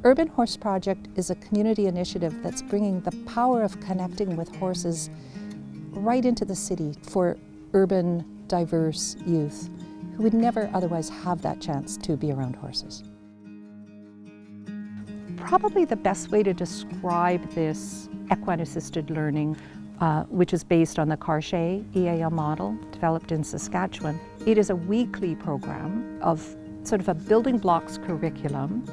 Urban Horse Project is a community initiative that's bringing the power of connecting with horses right into the city for urban, diverse youth who would never otherwise have that chance to be around horses. Probably the best way to describe this equine-assisted learning, which is based on the Cartier EAL model developed in Saskatchewan. It is a weekly program of sort of a building blocks curriculum,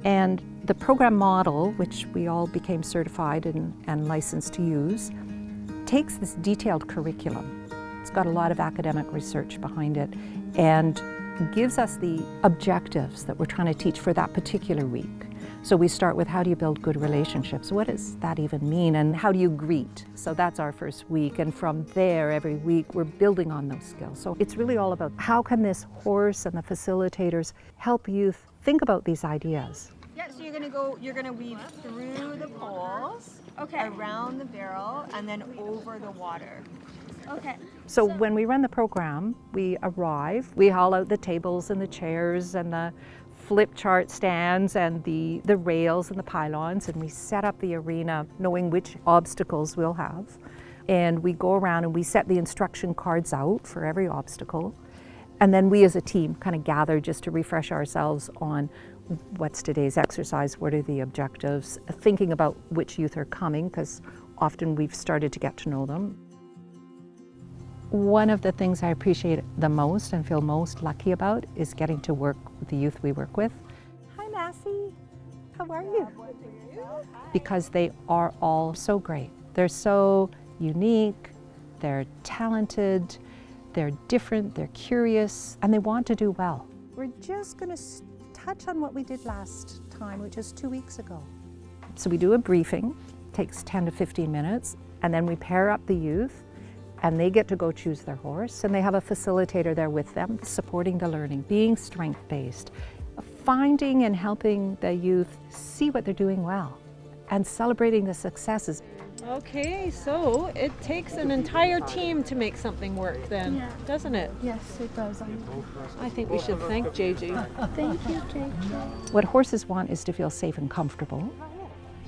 and the program model, which we all became certified and licensed to use, takes this detailed curriculum. It's got a lot of academic research behind it and gives us the objectives that we're trying to teach for that particular week. So we start with, how do you build good relationships? What does that even mean? And how do you greet? So that's our first week. And from there, every week, we're building on those skills. So it's really all about how can this horse and the facilitators help youth think about these ideas. Yeah, so you're gonna weave through the poles, Okay. around the barrel, and then over the water. Okay. So when we run the program, we arrive, we haul out the tables and the chairs and the flip chart stands and the rails and the pylons, and we set up the arena knowing which obstacles we'll have. And we go around and we set the instruction cards out for every obstacle. And then we as a team kind of gather just to refresh ourselves on what's today's exercise, what are the objectives, thinking about which youth are coming, because often we've started to get to know them. One of the things I appreciate the most and feel most lucky about is getting to work with the youth we work with. Hi Massey, how are you? Because they are all so great. They're so unique, they're talented, they're different, they're curious, and they want to do well. We're just going to touch on what we did last time, which is 2 weeks ago. So we do a briefing, takes 10 to 15 minutes, and then we pair up the youth and they get to go choose their horse, and they have a facilitator there with them, supporting the learning, being strength-based, finding and helping the youth see what they're doing well, and celebrating the successes. Okay, so it takes an entire team to make something work then, Yeah. doesn't it? Yes, it does. I think we should thank JJ. Thank you, JJ. What horses want is to feel safe and comfortable.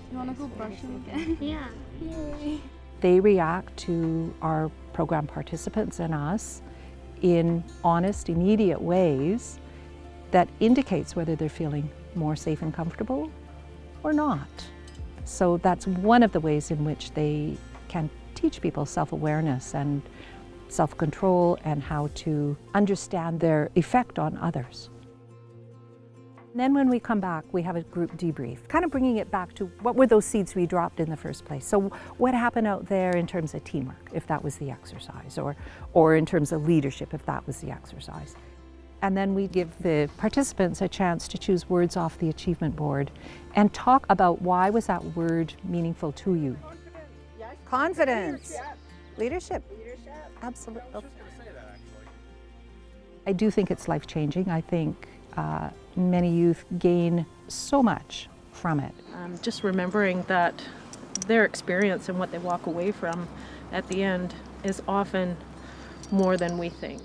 You want to go brushing again? Yeah. Yay. They react to our program participants and us in honest, immediate ways that indicates whether they're feeling more safe and comfortable or not. So that's one of the ways in which they can teach people self-awareness and self-control and how to understand their effect on others. And then when we come back, we have a group debrief, kind of bringing it back to what were those seeds we dropped in the first place. So what happened out there in terms of teamwork, if that was the exercise, or in terms of leadership, if that was the exercise. And then we give the participants a chance to choose words off the achievement board and talk about why was that word meaningful to you. Confidence. Leadership. Absolutely. I do think it's life-changing. I think many youth gain so much from it. Just remembering that their experience and what they walk away from at the end is often more than we think.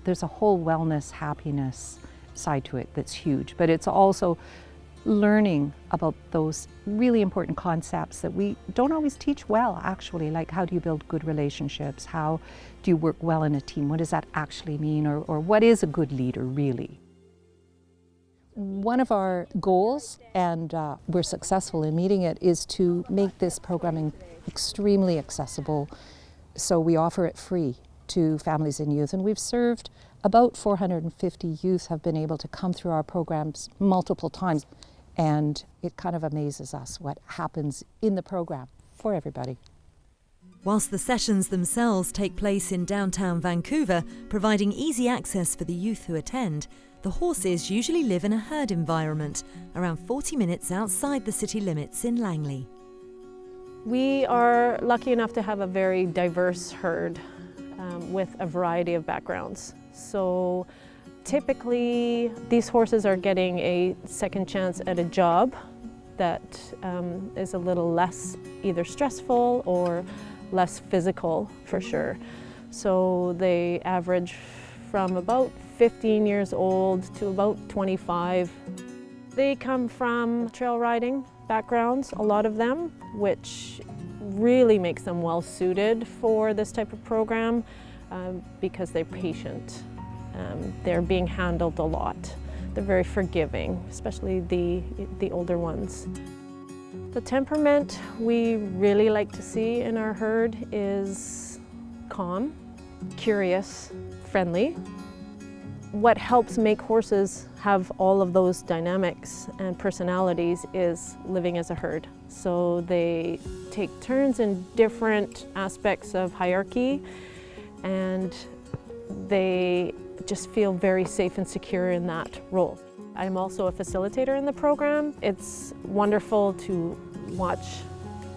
There's a whole wellness, happiness side to it that's huge, but it's also learning about those really important concepts that we don't always teach well, actually, like how do you build good relationships, how do you work well in a team, what does that actually mean, or what is a good leader really? One of our goals, and we're successful in meeting it, is to make this programming extremely accessible. So we offer it free to families and youth, and we've served about 450 youth have been able to come through our programs multiple times, and it kind of amazes us what happens in the program for everybody. Whilst the sessions themselves take place in downtown Vancouver, providing easy access for the youth who attend, the horses usually live in a herd environment, around 40 minutes outside the city limits in Langley. We are lucky enough to have a very diverse herd with a variety of backgrounds. So typically these horses are getting a second chance at a job that is a little less either stressful or less physical for sure. So they average from about 15 years old to about 25. They come from trail riding backgrounds, a lot of them, which really makes them well suited for this type of program because they're patient. They're being handled a lot. They're very forgiving, especially the older ones. The temperament we really like to see in our herd is calm, curious, friendly. What helps make horses have all of those dynamics and personalities is living as a herd. So they take turns in different aspects of hierarchy, and they just feel very safe and secure in that role. I'm also a facilitator in the program. It's wonderful to watch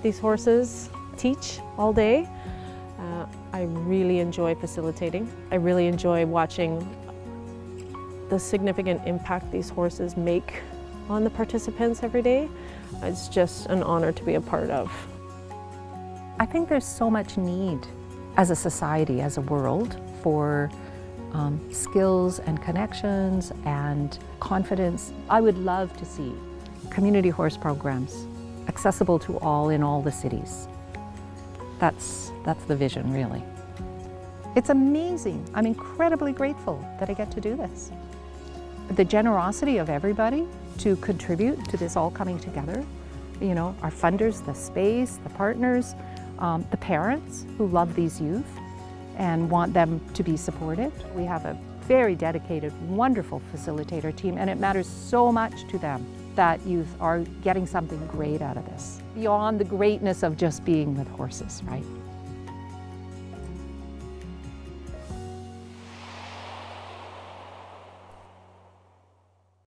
these horses teach all day. I really enjoy facilitating. I really enjoy watching the significant impact these horses make on the participants every day. It's just an honor to be a part of. I think there's so much need as a society, as a world, for skills and connections and confidence. I would love to see community horse programs accessible to all in all the cities. That's the vision, really. It's amazing. I'm incredibly grateful that I get to do this. The generosity of everybody to contribute to this all coming together, you know, our funders, the space, the partners, the parents who love these youth and want them to be supported. We have a very dedicated, wonderful facilitator team, and it matters so much to them that youth are getting something great out of this, beyond the greatness of just being with horses, right?